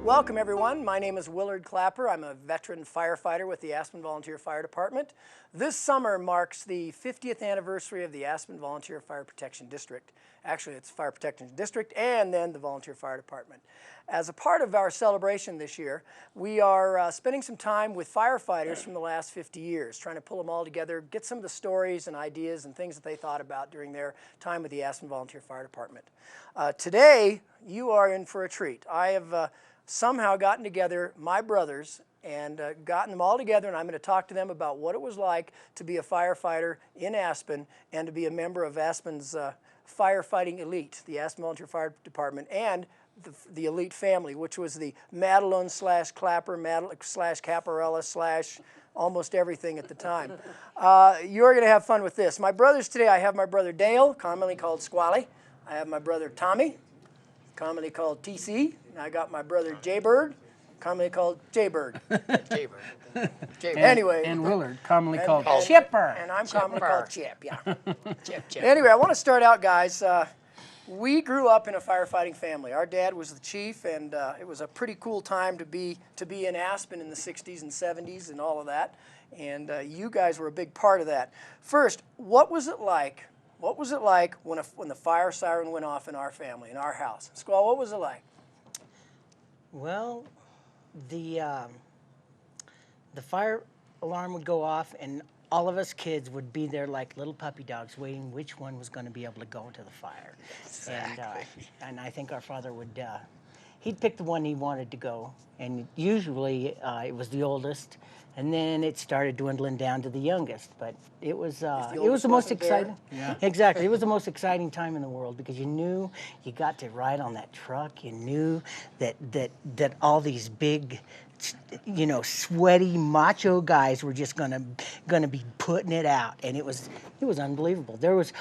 Welcome everyone, my name is Willard Clapper. I'm a veteran firefighter with the Aspen Volunteer Fire Department. This summer marks the 50th anniversary of the Aspen Volunteer Fire Protection District. Actually, it's Fire Protection District and then the Volunteer Fire Department. As a part of our celebration this year, we are spending some time with firefighters from the last 50 years, trying to pull them all together, get some of the stories and ideas and things that they thought about during their time with the Aspen Volunteer Fire Department. Today, you are in for a treat. I have somehow gotten together my brothers and gotten them all together, and I'm going to talk to them about what it was like to be a firefighter in Aspen and to be a member of Aspen's firefighting elite, the Aspen Volunteer Fire Department, and the elite family, which was the Madelon / Clapper, / Caparella / almost everything at the time. You're going to have fun with this. My brothers today, I have my brother Dale, commonly called Squally. I have my brother Tommy, commonly called TC. And I got my brother Jay Bird, commonly called Jay Bird. Jay Bird. Anyway. And Willard, commonly called Chipper. And I'm commonly called Chip, yeah. Chip. Anyway, I want to start out, guys. We grew up in a firefighting family. Our dad was the chief, and it was a pretty cool time to be in Aspen in the 60s and 70s and all of that. And you guys were a big part of that. First, what was it like? What was it like when the fire siren went off in our family, in our house? Squall, what was it like? Well, the fire alarm would go off, and all of us kids would be there like little puppy dogs, waiting which one was going to be able to go into the fire. Exactly. And I think our father would he'd pick the one he wanted to go, and usually it was the oldest, and then it started dwindling down to the youngest. But it was the most exciting. Yeah. Exactly, it was the most exciting time in the world because you knew you got to ride on that truck. You knew that all these big, you know, sweaty macho guys were just gonna be putting it out, and it was unbelievable.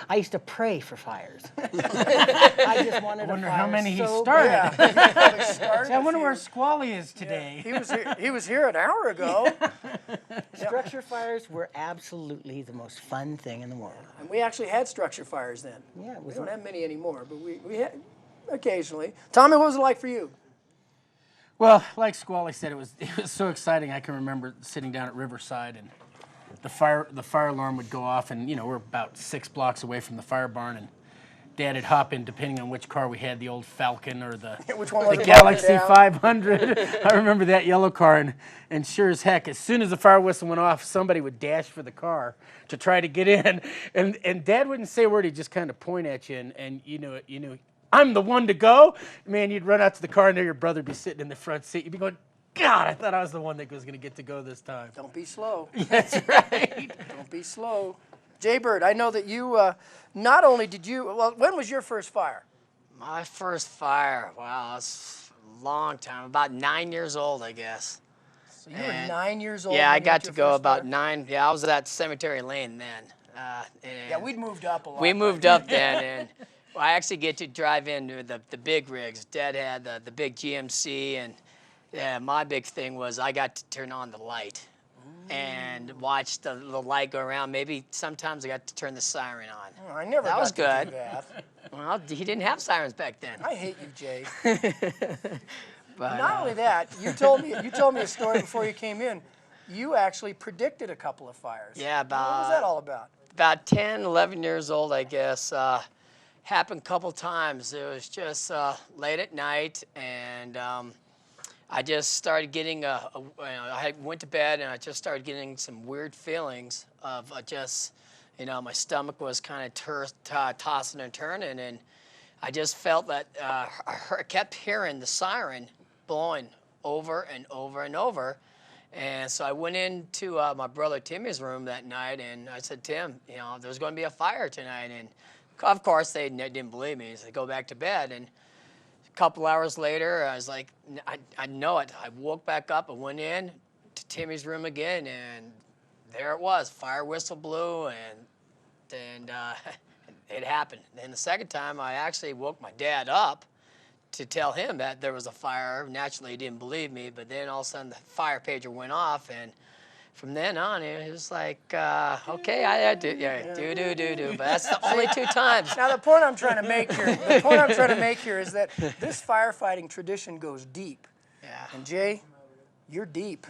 I used to pray for fires. I just wanted. I wonder a fire how many so he started. Yeah. I wonder where Squally is today. Yeah. He was here an hour ago. Structure fires were absolutely the most fun thing in the world. And we actually had structure fires then. Yeah, we don't have many anymore, but we had occasionally. Tommy, what was it like for you? Well, like Squally said, it was so exciting. I can remember sitting down at Riverside, and the fire alarm would go off, and you know we're about 6 blocks away from the fire barn, and Dad would hop in, depending on which car we had, the old Falcon or the Galaxy 500. I remember that yellow car, and sure as heck, as soon as the fire whistle went off, somebody would dash for the car to try to get in, and Dad wouldn't say a word. He'd just kind of point at you, and you knew. I'm the one to go. Man, you'd run out to the car, and there your brother would be sitting in the front seat. You'd be going, God, I thought I was the one that was going to get to go this time. Don't be slow. That's right. Don't be slow. Jay Bird, I know that you, not only did you, well, when was your first fire? My first fire, wow, it's a long time, about 9 years old, I guess. So you were 9 years old? Yeah, I got to go about 9, yeah, I was at Cemetery Lane then. Yeah, we'd moved up a lot. We moved up then, and I actually get to drive into the big rigs. Dad had the big GMC, and yeah, my big thing was I got to turn on the light and watch the light go around. Maybe sometimes I got to turn the siren on. Oh, I never that got was to good. do that. Well, he didn't have sirens back then. I hate you, Jay. But, not only that, you told me a story before you came in. You actually predicted a couple of fires. Yeah, about. What was that all about? About 10, 11 years old, I guess. Happened a couple times. It was just late at night, and I just started getting I went to bed, and I just started getting some weird feelings of just, my stomach was kind of tossing and turning, and I just felt that I kept hearing the siren blowing over and over and over. And so I went into my brother Timmy's room that night, and I said, Tim, there's going to be a fire tonight. And of course, they didn't believe me. So they go back to bed. And a couple hours later, I was like, I know it. I woke back up and went in to Timmy's room again, and there it was. Fire whistle blew, and it happened. Then the second time, I actually woke my dad up to tell him that there was a fire. Naturally, he didn't believe me, but then all of a sudden the fire pager went off, and from then on, it was like, okay, I do, yeah, do. But that's the only 2 times. Now the point I'm trying to make here is that this firefighting tradition goes deep. Yeah. And Jay, you're deep.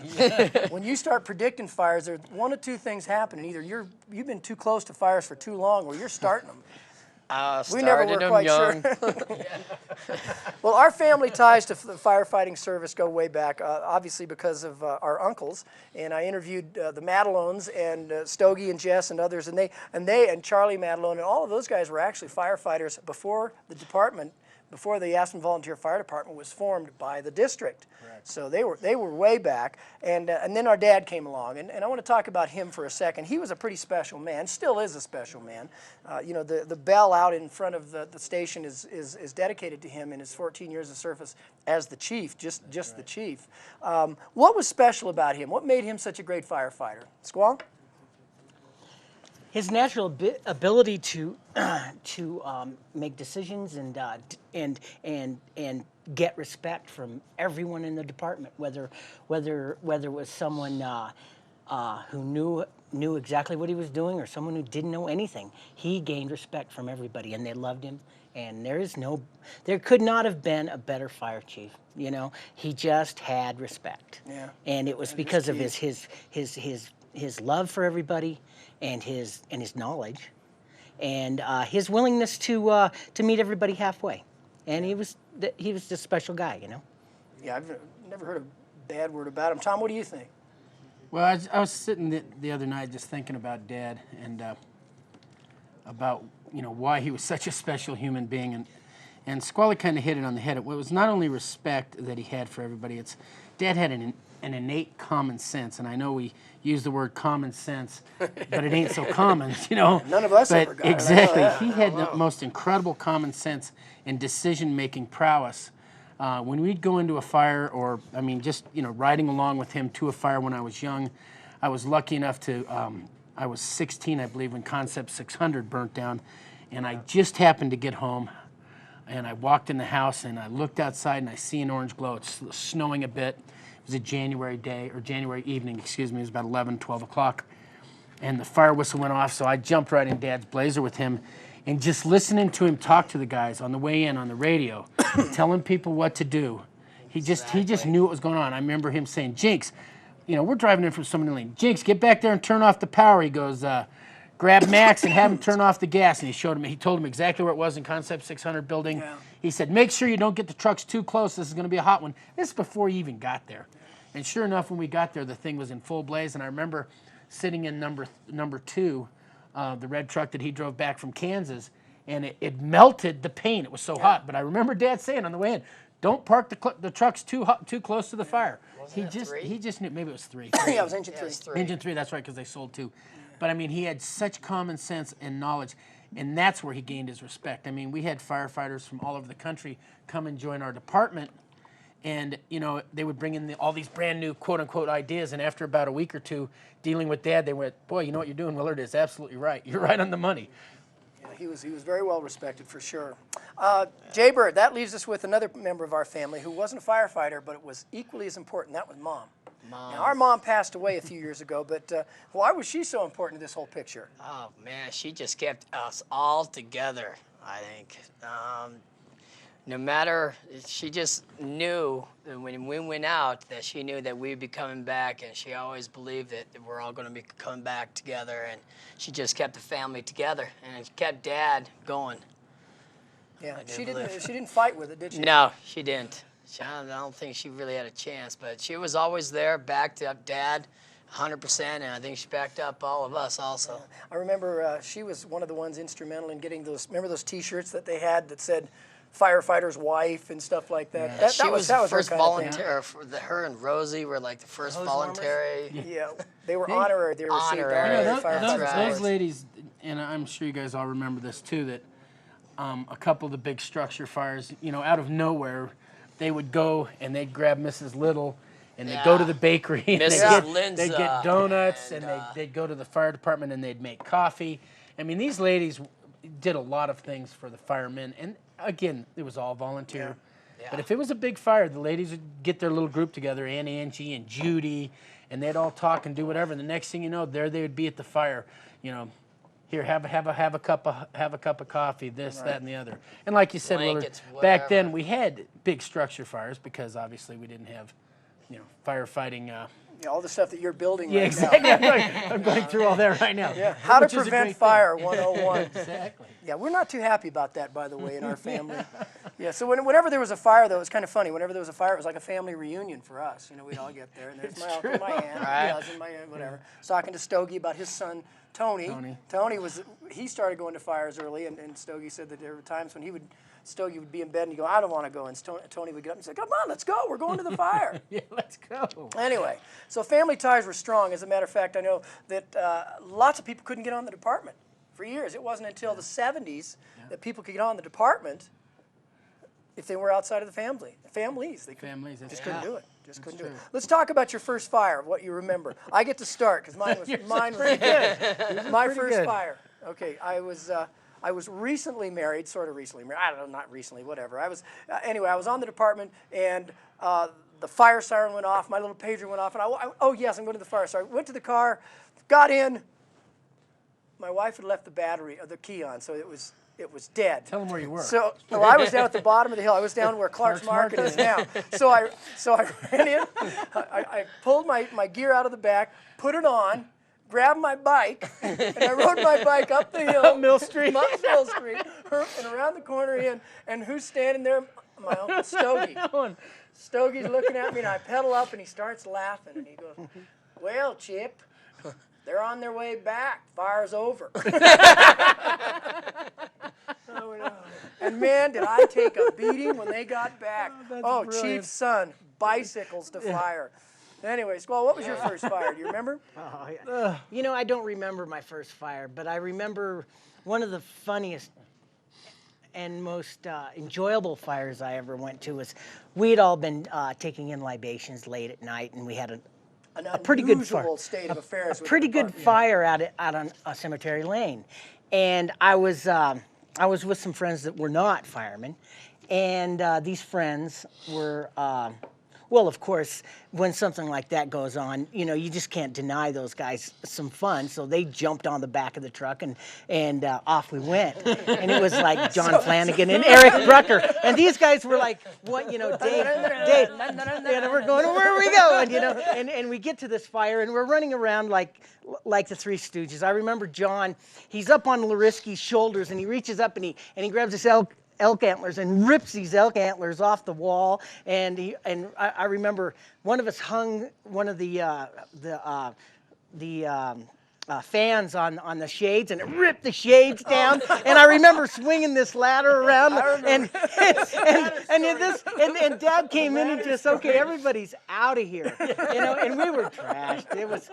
When you start predicting fires, there's 1 of 2 things happening. Either you've been too close to fires for too long, or you're starting them. We never were quite sure. Well, our family ties to the firefighting service go way back, obviously because of our uncles. And I interviewed the Madalones and Stogie and Jess and others, and Charlie Madalone, and all of those guys were actually firefighters before the department, before the Aspen Volunteer Fire Department was formed by the district. So they were way back, and then our dad came along, and I want to talk about him for a second. He was a pretty special man, still is a special man. You know, the bell out in front of the station is dedicated to him in his 14 years of service as the chief, just the chief. What was special about him? What made him such a great firefighter? Squall? His natural ability to make decisions and get respect from everyone in the department, whether it was someone who knew exactly what he was doing or someone who didn't know anything. He gained respect from everybody, and they loved him. And there could not have been a better fire chief. You know, he just had respect. Yeah. And it was because of his love for everybody, and his knowledge, and his willingness to meet everybody halfway. And he was just a special guy, you know. Yeah, I've never heard a bad word about him. Tom, what do you think? Well, I was sitting the other night just thinking about Dad and about, you know, why he was such a special human being. And Squally kind of hit it on the head. It was not only respect that he had for everybody, it's Dad had an innate common sense. And I know we use the word common sense, but it ain't so common, you know. None of us ever got it. Exactly. He had the most incredible common sense and decision-making prowess. When we'd go into a fire, or, I mean, just, you know, riding along with him to a fire when I was young, I was lucky enough to, I was 16, I believe, when Concept 600 burnt down, and I just happened to get home, and I walked in the house, and I looked outside, and I see an orange glow. It's snowing a bit. It was a January day, or January evening, excuse me. It was about 11, 12 o'clock, and the fire whistle went off, so I jumped right in Dad's Blazer with him, and just listening to him talk to the guys on the way in on the radio, telling people what to do. He just knew what was going on. I remember him saying, Jinx, you know, we're driving in from Sumner Lane. Jinx, get back there and turn off the power. He goes, grab Max and have him turn off the gas. And he told him exactly where it was in Concept 600 building. Yeah. He said, make sure you don't get the trucks too close. This is going to be a hot one. This is before he even got there. And sure enough, when we got there, the thing was in full blaze. And I remember sitting in number 2, the red truck that he drove back from Kansas, and it melted the paint. It was so hot. But I remember Dad saying on the way in, don't park the trucks too close to the fire. He just knew. Maybe it was 3. Yeah, it was engine 3. Engine 3, that's right, because they sold 2. But I mean, he had such common sense and knowledge, and that's where he gained his respect. I mean, we had firefighters from all over the country come and join our department, and you know, they would bring in all these brand new quote-unquote ideas, and after about a week or two dealing with Dad, they went, boy, you know what you're doing, Willard, is absolutely right. You're right on the money. Yeah, he was very well respected for sure. Jay Bird, that leaves us with another member of our family who wasn't a firefighter, but it was equally as important. That was Mom. Now, our mom passed away a few years ago, but why was she so important to this whole picture? Oh, man, she just kept us all together, I think. No matter, she just knew that when we went out that she knew that we'd be coming back, and she always believed that we're all going to be coming back together, and she just kept the family together, and it kept Dad going. Yeah, she didn't fight with it, did she? No, she didn't. I don't think she really had a chance, but she was always there, backed up Dad 100%, and I think she backed up all of us also. Yeah. I remember she was one of the ones instrumental in getting those, remember those T-shirts that they had that said firefighter's wife and stuff like that? Yeah. That was the first her volunteer. Her and Rosie were like the first voluntary. Yeah, they were honorary. They received those ladies, and I'm sure you guys all remember this too, that a couple of the big structure fires, you know, out of nowhere, they would go and they'd grab Mrs. Little and they'd go to the bakery and they'd get donuts and they'd go to the fire department and they'd make coffee. I mean, these ladies did a lot of things for the firemen, and again, it was all volunteer. But if it was a big fire, the ladies would get their little group together, Aunt Angie and Judy, and they'd all talk and do whatever. And the next thing you know, there they would be at the fire, you know, here, have a cup of coffee, this, that, and the other. And like you said, Willard, back then we had big structure fires because obviously we didn't have, you know, firefighting. Yeah, all the stuff that you're building Yeah, right exactly. now. I'm going through all that right now. Yeah. How to Which is a prevent great fire thing. 101. Exactly. Yeah, we're not too happy about that, by the way, in our family. Yeah, so whenever there was a fire, though, it was kind of funny. Whenever there was a fire, it was like a family reunion for us. You know, we'd all get there, and there's my uncle, my aunt, my cousin, my aunt, whatever. I was talking to Stogie about his son, Tony. Tony he started going to fires early, and Stogie said that there were times when Stogie would be in bed and he'd go, I don't want to go. And Tony would get up and say, come on, let's go. We're going to the fire. Yeah, let's go. Anyway, so family ties were strong. As a matter of fact, I know that lots of people couldn't get on the department for years. It wasn't until the 70s that people could get on the department if they were outside of the families. They just couldn't do it. Just couldn't do it. Let's talk about your first fire, what you remember. I get to start because mine was my first fire. Okay, I was recently married, sort of recently married. I don't know, not recently, whatever. Anyway, I was on the department, and the fire siren went off. My little pager went off, and oh yes, I'm going to the fire. So I went to the car, got in. My wife had left the key on, so it was dead. Tell them where you were. So I was down at the bottom of the hill. I was down where Clark's Market is now. So I ran in. I pulled my gear out of the back, put it on, grabbed my bike, and I rode my bike up the hill. Mill Street. Up Mill Street, and around the corner in. And who's standing there? My Uncle Stogie. Stogie's looking at me, and I pedal up, and he starts laughing, and he goes, well, Chip, they're on their way back. Fire's over. Oh, no. And man, did I take a beating when they got back. Oh, Chief's son, bicycles to fire. Anyway, Squall, what was your first fire? Do you remember? Oh, yeah. You know, I don't remember my first fire, but I remember one of the funniest and most enjoyable fires I ever went to was we'd all been taking in libations late at night, and we had a pretty good fire. State of affairs. A pretty good fire out on Cemetery Lane, and I was with some friends that were not firemen, and these friends were. Well, of course, when something like that goes on, you know, you just can't deny those guys some fun. So they jumped on the back of the truck and off we went. And it was like John Flanagan and Eric Brucker. And these guys were like, what, you know, Dave, and we're going, where are we going? You know, and we get to this fire and we're running around like the Three Stooges. I remember John, he's up on Larisky's shoulders and he reaches up and he grabs his elk antlers and rips these elk antlers off the wall, and I remember one of us hung one of the fans on the shades, and it ripped the shades down. And I remember swinging this ladder around, and Dad came in and just, okay, everybody's out of here, you know. And we were trashed. It was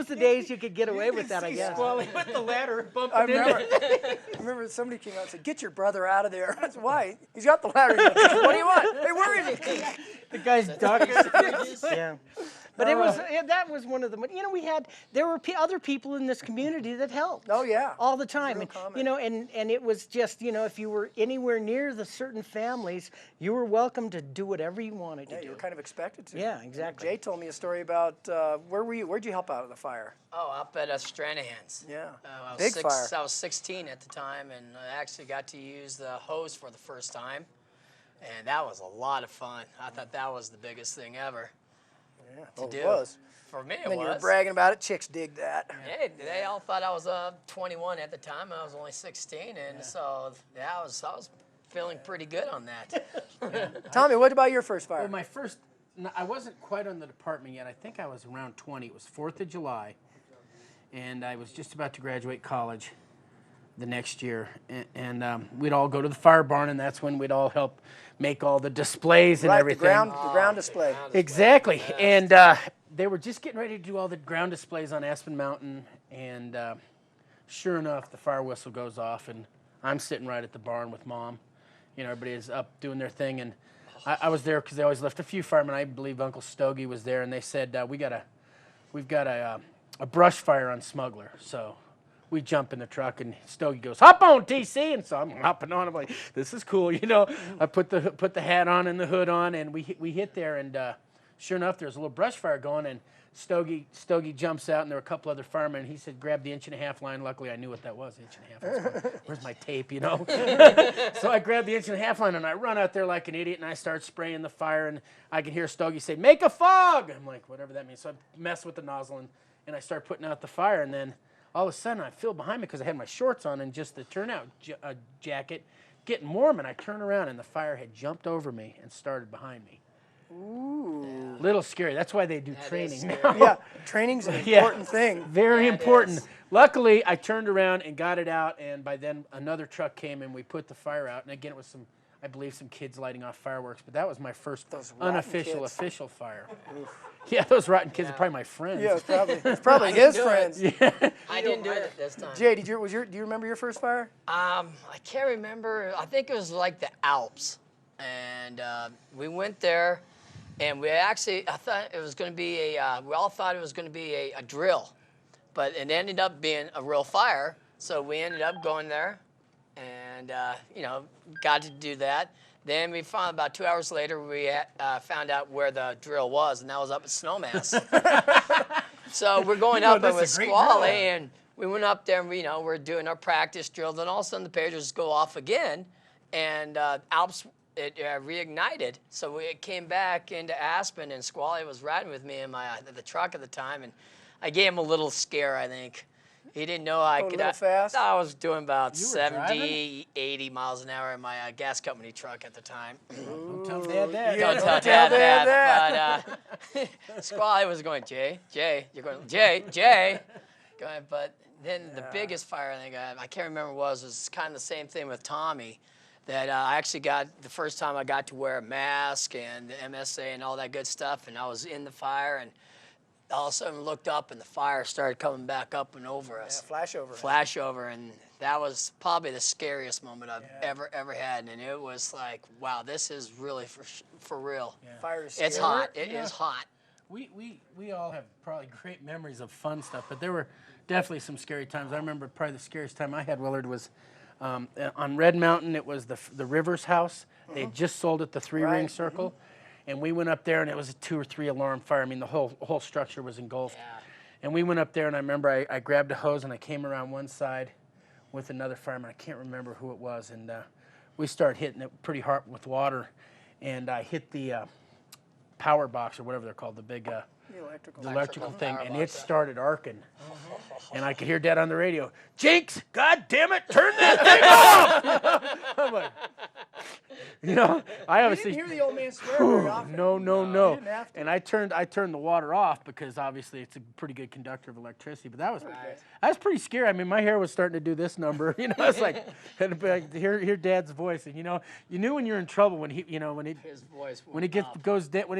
the days you could get away with that, I guess. Squally with the ladder bumping I remember somebody came out and said, "Get your brother out of there." I said, "Why? He's got the ladder." He goes, "What do you want? Hey, where is he?" The guy's ducking. Yeah. But that was one of the, you know, there were other people in this community that helped. Oh, yeah. All the time. Real common. You know, and it was just, you know, if you were anywhere near the certain families, you were welcome to do whatever you wanted to do. You were kind of expected to. Yeah, exactly. Jay told me a story about, where were you? Where'd you help out in the fire? Oh, up at Stranahan's. Yeah. Big fire. I was 16 at the time, and I actually got to use the hose for the first time. And that was a lot of fun. I thought that was the biggest thing ever to do. It was. For me, And then you were bragging about it. Chicks dig that. Hey, they all thought I was 21 at the time. I was only 16, and so yeah, I was feeling pretty good on that. Tommy, what about your first fire? Well, my first, I wasn't quite on the department yet. I think I was around 20. It was 4th of July, and I was just about to graduate college the next year. And we'd all go to the fire barn, and that's when we'd all help make all the displays and everything. The ground display. Exactly. And they were just getting ready to do all the ground displays on Aspen Mountain, and sure enough, the fire whistle goes off, and I'm sitting right at the barn with Mom. You know, everybody is up doing their thing, and I was there because they always left a few firemen. I believe Uncle Stogie was there, and they said we've got a brush fire on Smuggler, so we jump in the truck, and Stogie goes, "Hop on, TC!" And so I'm hopping on. I'm like, "This is cool," you know. I put the hat on and the hood on, and we hit there, and sure enough, there's a little brush fire going, and Stogie jumps out, and there were a couple other firemen. And he said, "Grab the 1.5-inch line." Luckily, I knew what that was, 1.5 inch. Where's my tape, you know? So I grabbed the 1.5-inch line, and I run out there like an idiot, and I start spraying the fire, and I can hear Stogie say, "Make a fog!" I'm like, whatever that means. So I mess with the nozzle, and I start putting out the fire, and then all of a sudden I feel behind me because I had my shorts on and just the turnout jacket getting warm, and I turn around, and the fire had jumped over me and started behind me. Ooh. Little scary. That's why they do training now. Yeah, training's an important thing. Very important. Luckily, I turned around and got it out, and by then another truck came and we put the fire out. And again, it was I believe some kids lighting off fireworks, but that was my first unofficial official fire. Yeah, those rotten kids are probably my friends. Yeah, it's probably his friends. Yeah. I didn't do it this time. Jay, do you remember your first fire? I can't remember. I think it was like the Alps, and we went there, and we actually I thought it was going to be we all thought it was going to be a drill, but it ended up being a real fire. So we ended up going there, and you know, got to do that. Then we found about 2 hours later, we found out where the drill was, and that was up at Snowmass. So we're going up with Squally, and we went up there, and we're doing our practice drill. Then all of a sudden, the pagers go off again, and Alps reignited. So we came back into Aspen, and Squally was riding with me in the truck at the time, and I gave him a little scare, I think. He didn't know I could. A little fast? I was doing about 70, 80 miles an hour in my gas company truck at the time. Don't tell Dad that. Don't tell Dad that. But Squally was going, Jay. You're going, Jay. Going, but then the biggest fire I think I can't remember what was kind of the same thing with Tommy. That I actually got the first time I got to wear a mask and the MSA and all that good stuff, and I was in the fire, and all of a sudden looked up and the fire started coming back up and over us. Yeah, flash over, and that was probably the scariest moment I've ever had, and it was like, wow, this is really for real. Yeah. Fire is scary. It's hot. It is hot. We all have probably great memories of fun stuff, but there were definitely some scary times. I remember probably the scariest time I had, Willard, was on Red Mountain. It was the Rivers house. They had just sold it, the 3-ring circle. And we went up there, and it was a 2 or 3 alarm fire. I mean, the whole structure was engulfed. Yeah. And we went up there, and I remember I grabbed a hose, and I came around one side with another fireman. I can't remember who it was. And we started hitting it pretty hard with water. And I hit the power box, or whatever they're called, the big electrical thing, and it started arcing. And I could hear Dad on the radio, "Jinx, God damn it, turn that thing off!" I'm like, I obviously didn't hear the old man swear very often. No. You didn't have to. And I turned the water off because obviously it's a pretty good conductor of electricity. But that was pretty scary. I mean, my hair was starting to do this number. It's like hear Dad's voice, and you knew when you're in trouble when His voice when it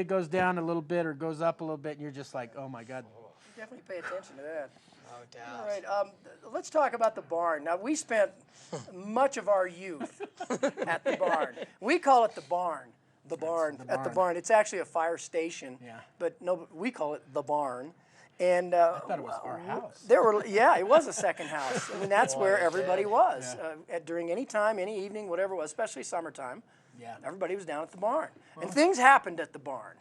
goes down a little bit or goes up a little bit, and you're just like, oh my God. Definitely pay attention to that. No doubt. All right, let's talk about the barn. Now, we spent much of our youth at the barn. We call it the barn. The barn. It's actually a fire station, but no, we call it the barn. And I thought it was our house. It was a second house. I mean, that's where everybody was during any time, any evening, whatever it was, especially summertime. Yeah, everybody was down at the barn, and things happened at the barn.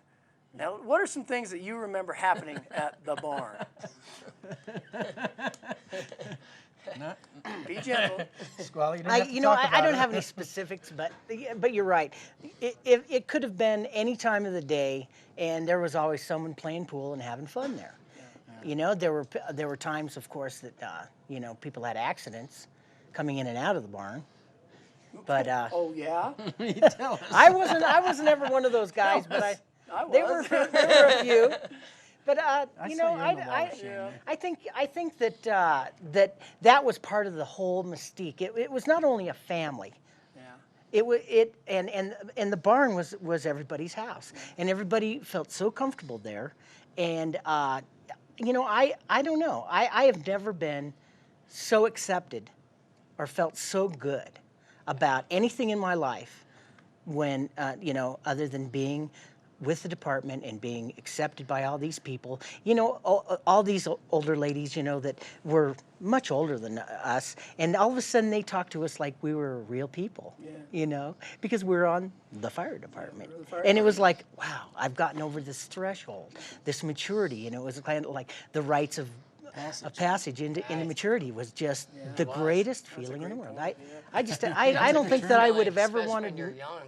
Now, what are some things that you remember happening at the barn? Be gentle. Squally, I don't have any specifics, but you're right. It could have been any time of the day, and there was always someone playing pool and having fun there. Yeah. There were times, of course, that people had accidents coming in and out of the barn. But oh yeah, I wasn't ever one of those guys, but there were a few. But I think that that was part of the whole mystique. It was not only a family. Yeah. And the barn was everybody's house, and everybody felt so comfortable there. And I don't know. I have never been so accepted or felt so good about anything in my life when other than being with the department and being accepted by all these people, you know, all these older ladies, you know, that were much older than us, and all of a sudden they talked to us like we were real people, you know, because we were on the fire department. And it was like, wow, I've gotten over this threshold, this maturity, and it was kind of like the rites of passage into maturity was just the greatest feeling in the world. I don't think that I would have ever Especially wanted when you're young.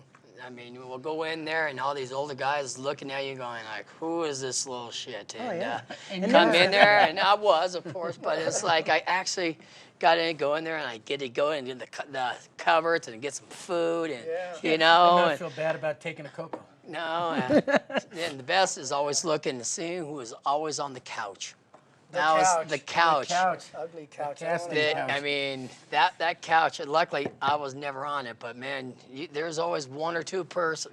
I mean, we'll go in there and all these older guys looking at you going like, who is this little shit? And, And come in there, and I was, of course, but it's like I actually got in, go in there, and I get to go into the cupboards and get some food, and you know. I feel bad about taking a cocoa. No, and the best is always looking to see who is always on the couch. That was the couch. Ugly couch. I mean, that couch, and luckily I was never on it, but man, there's always one or two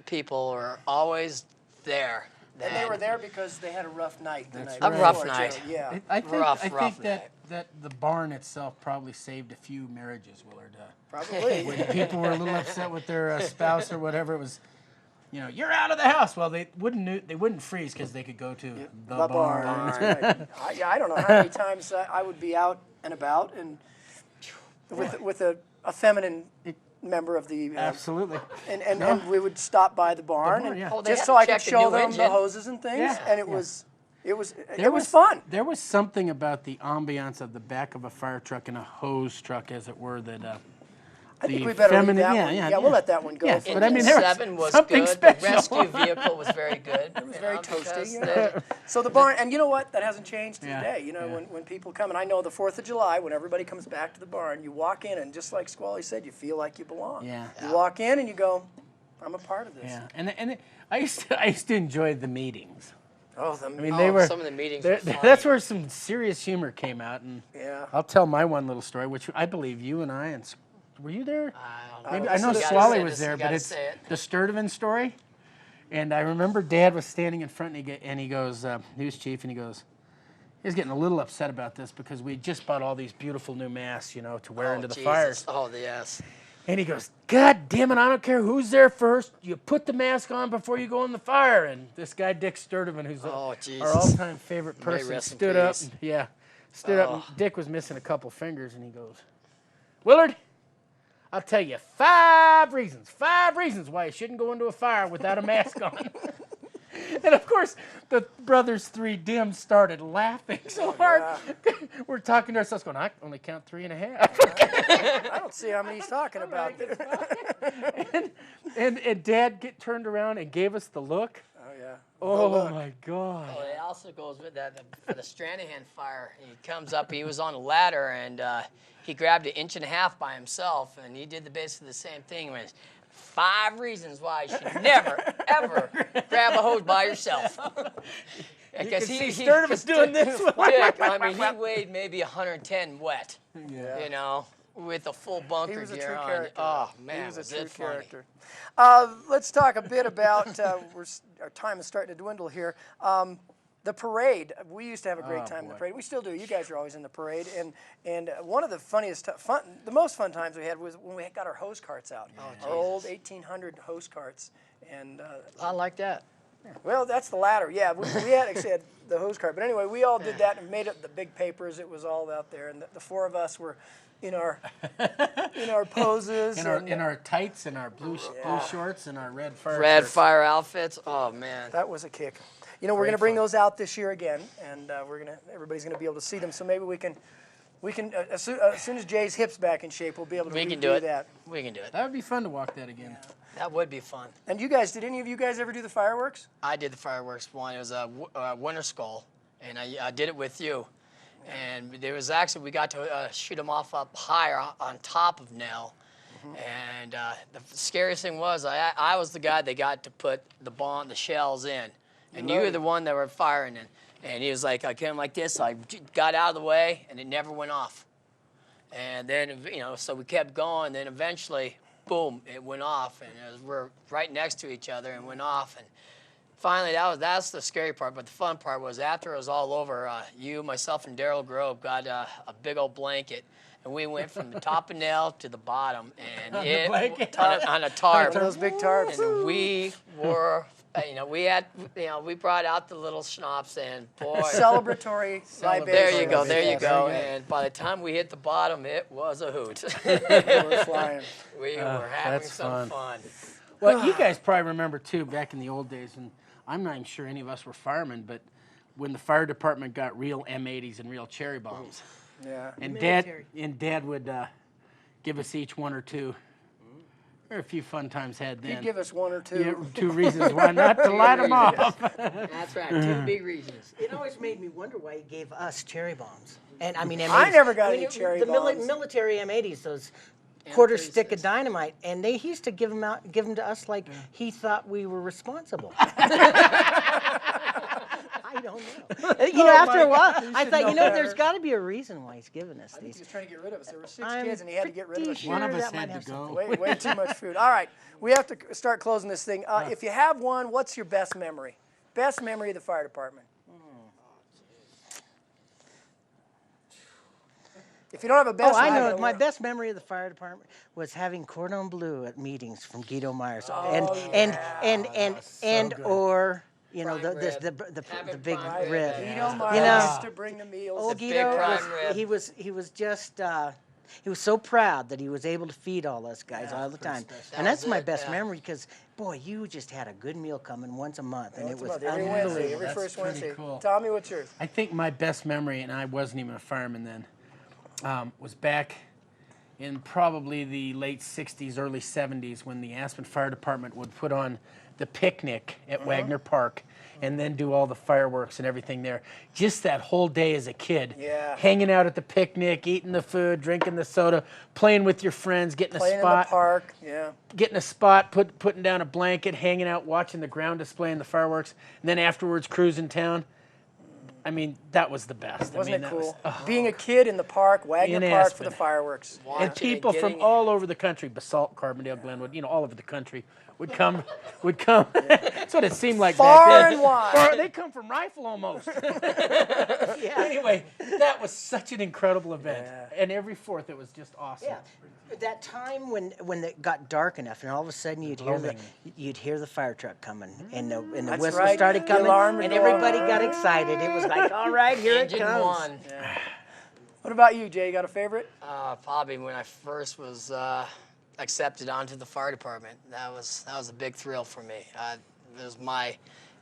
people who are always there. And they were there because they had a rough night. A rough night. Yeah. I think rough that the barn itself probably saved a few marriages, Willard. Probably. When people were a little upset with their spouse or whatever, it was, you know, you're out of the house. Well, they wouldn't freeze because they could go to the barn. Right. I don't know how many times I would be out and about and with a feminine member of the Absolutely. and we would stop by the barn, and Oh, they just had so to I could check the show new them engine. the hoses and things, Yeah. and it was fun. There was something about the ambiance of the back of a fire truck and a hose truck, as it were, that I think we better leave that one. Yeah, we'll let that one go. Yeah, for but I now. mean, there was 7 was something good. special. The rescue vehicle was very good. It was very toasty. So the barn, and you know what? That hasn't changed today. You know, when people come, and I know the 4th of July, when everybody comes back to the barn, you walk in, and just like Squally said, you feel like you belong. Yeah. You walk in, and you go, I'm a part of this. Yeah, and I used to enjoy the meetings. Oh, I mean, they were some of the meetings were funny. that's where some serious humor came out, and yeah. I'll tell my one little story, which I believe you and I and were you there? I Maybe don't I know You gotta Squally say was this, there, you but gotta it's say it. the Sturtevant story. And I remember Dad was standing in front, and he goes, he was chief, and he was getting a little upset about this because we just bought all these beautiful new masks, you know, to wear into the fires. Oh, yes. And he goes, God damn it, I don't care who's there first. You put the mask on before you go in the fire. And this guy, Dick Sturtevant, who's our all-time favorite person, rest in stood up. peace. Stood up. And Dick was missing a couple fingers, and he goes, Willard, I'll tell you 5 reasons why you shouldn't go into a fire without a mask on. And of course, the brothers 3 Dims started laughing so hard. We're talking to ourselves, going, I only count 3.5. I don't see how many he's talking about. and Dad turned around and gave us the look. Oh, yeah. Oh, my God. Oh, it also goes with that for the Stranahan fire. He comes up, he was on a ladder, and he grabbed 1.5 inches by himself, and he did basically the same thing. With 5 reasons why you should never, ever grab a hose by yourself. Because he was doing this. Dick, I mean, he weighed maybe 110 wet. Yeah. You know, with a full bunker He was a gear true on. character. Oh man, He was a was true it funny. character. Let's talk a bit about, our time is starting to dwindle here. The parade. We used to have a great time in the parade. We still do. You guys are always in the parade. And one of the funniest, the most fun times we had was when we got our hose carts out. Our old 1800 hose carts. And I like that. well, that's the ladder. Yeah, we had actually had the hose cart. But anyway, we all did that and made it the big papers. It was all out there. And the 4 of us were in our poses. In our tights and our blue shorts and our red fire Red shirts. fire outfits. Oh man. That was a kick. You know, we're going to bring those out this year again, and everybody's going to be able to see them. So maybe we can as soon as Jay's hip's back in shape, we'll be able to We can do it. that. We can do it. That would be fun to walk that again. That would be fun. And you guys, did any of you guys ever do the fireworks? I did the fireworks one. It was a winter skull, and I did it with you. And there was actually, we got to shoot them off up higher on top of Nell. And the scariest thing was I was the guy that got to put the shells in. And you were the one that were firing it. And he was like, I came like this, so I got out of the way, and it never went off. And then, you know, so we kept going. Then eventually, boom, it went off. And we're right next to each other and went off. And finally, that's the scary part. But the fun part was after it was all over, you, myself, and Daryl Grove got a big old blanket. And we went from the top of Nell to the bottom. And on a tarp. One of those big tarps. And we were you know, we brought out the little schnapps and boy. Celebratory libation. There you go, there you Yes, go. very good. And by the time we hit the bottom, it was a hoot. We're flying. We were having that's some fun. Well, you guys probably remember too, back in the old days, and I'm not even sure any of us were firemen, but when the fire department got real M80s and real cherry bombs, Yeah. and Military. Dad would give us each one or two. There were a few fun times had then. He'd give us one or two. Yeah, 2 reasons why not to light them off. That's right, 2 big reasons. It always made me wonder why he gave us cherry bombs. And I mean, I never got I mean, any cherry the bombs. military M80s, those quarter stick of 36. dynamite, and he used to give them to us like he thought we were responsible. I don't know. You know, after a while, I should thought, know you know, better. there's got to be a reason why he's giving us I think these. he was trying to get rid of us. There were 6 I'm kids, and he had to get rid of us. pretty One of sure us that might had to have go. Way too much food. All right, we have to start closing this thing. If you have one, what's your best memory? Best memory of the fire department? If you don't have a best Oh, I memory, know. My best memory of the fire department was having cordon bleu at meetings from Guido Myers, and or you know Prime rib. the Having big prime rib rib. at Guido Aspen Myers You know- used to bring the meals. Oh, big Guido, prime rib. he was just he was so proud that he was able to feed all us guys all the time, and that's was my it, best yeah. memory because boy, you just had a good meal coming once a month, and it was Every Wednesday, unbelievable. every That's first pretty Wednesday. cool. Tommy, what's yours? I think my best memory, and I wasn't even a fireman then, was back in probably the late 60s, early 70s when the Aspen Fire Department would put on the picnic at Wagner Park and then do all the fireworks and everything there. Just that whole day as a kid. Yeah. Hanging out at the picnic, eating the food, drinking the soda, playing with your friends, getting Playing a in the spot. park. Yeah. Getting a spot, putting down a blanket, hanging out, watching the ground display and the fireworks, and then afterwards cruising town. I mean, that was the best. Wasn't I mean, it that cool? was- Being a kid in the park, Wagner In Park for the Aspen. fireworks. and Watching it, people from getting- all over the country, Basalt, Carbondale, Glenwood, all over the country would come. That's what it seemed like Far back then. and wide. They come from Rifle almost. Anyway, that was such an incredible event. And every 4th, it was just awesome. Yeah, that time when it got dark enough, and all of a sudden you'd hear the fire truck coming, and the That's whistle right. started The coming, alarm would and go off. everybody got excited. It was like, all right, here it Engine comes. 1. What about you, Jay? You got a favorite? Probably when I first was accepted onto the fire department. That was a big thrill for me. It was my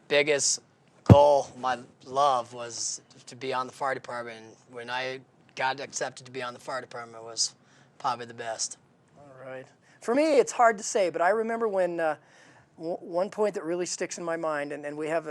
biggest goal. My love was to be on the fire department. And when I got accepted to be on the fire department, it was probably the best. All right. For me, it's hard to say, but I remember when one point that really sticks in my mind, and we have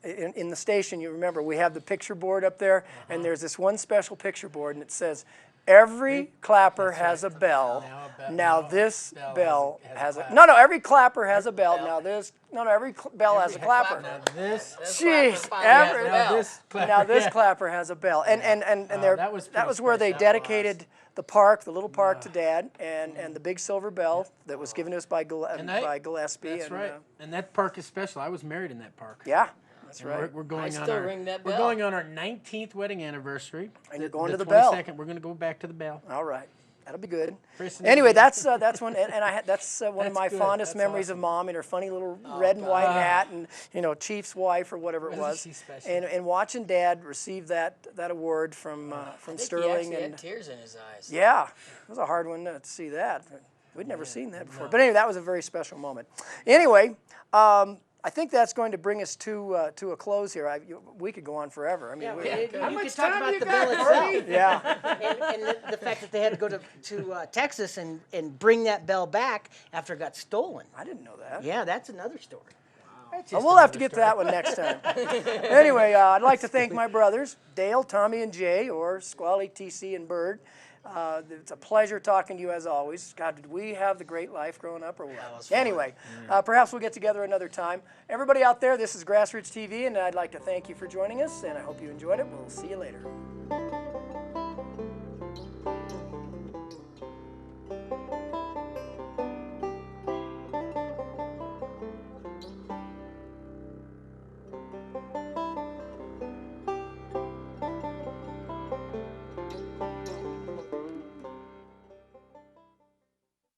in the station, you remember, we have the picture board up there, and there's this one special picture board, and it says, every clapper has a bell. Now this bell has a... No, every clapper has a bell. Now this... No, every bell has a clapper. This, Jeez, every every... Now this clapper has a bell, and there, that was that was where they dedicated the park, the little park, to Dad, and the big silver bell that was given to us by Gillespie. That's and, right. And that park is special. I was married in that park. Yeah, that's And right. We're going on still our ring that we're bell. going on our 19th wedding anniversary. And you're going to the bell. 22nd. We're going to go back to the bell. All right, that'll be good. Christening. Anyway, that's one, and that's one of That's my good. fondest That's memories awesome. of Mom in her funny little red and white hat, and Chief's wife or whatever it Wasn't was, she special? and watching Dad receive that award from I think he Sterling, actually and had tears in his eyes. yeah, it was a hard one to see that. We'd never seen that before. But anyway, that was a very special moment. Anyway, I think that's going to bring us to a close here. We could go on forever. I mean, You much could talk time about you the got, bell Marty? itself. yeah. And the fact that they had to go to Texas and bring that bell back after it got stolen. I didn't know that. Yeah, that's another story. We'll have to get to that one next time. Anyway, I'd like to thank my brothers, Dale, Tommy, and Jay, or Squally, TC, and Bird. It's a pleasure talking to you as always. God, did we have the great life growing up or what? was fun. Anyway, perhaps we'll get together another time. Everybody out there, this is GrassRoots TV, and I'd like to thank you for joining us, and I hope you enjoyed it. We'll see you later.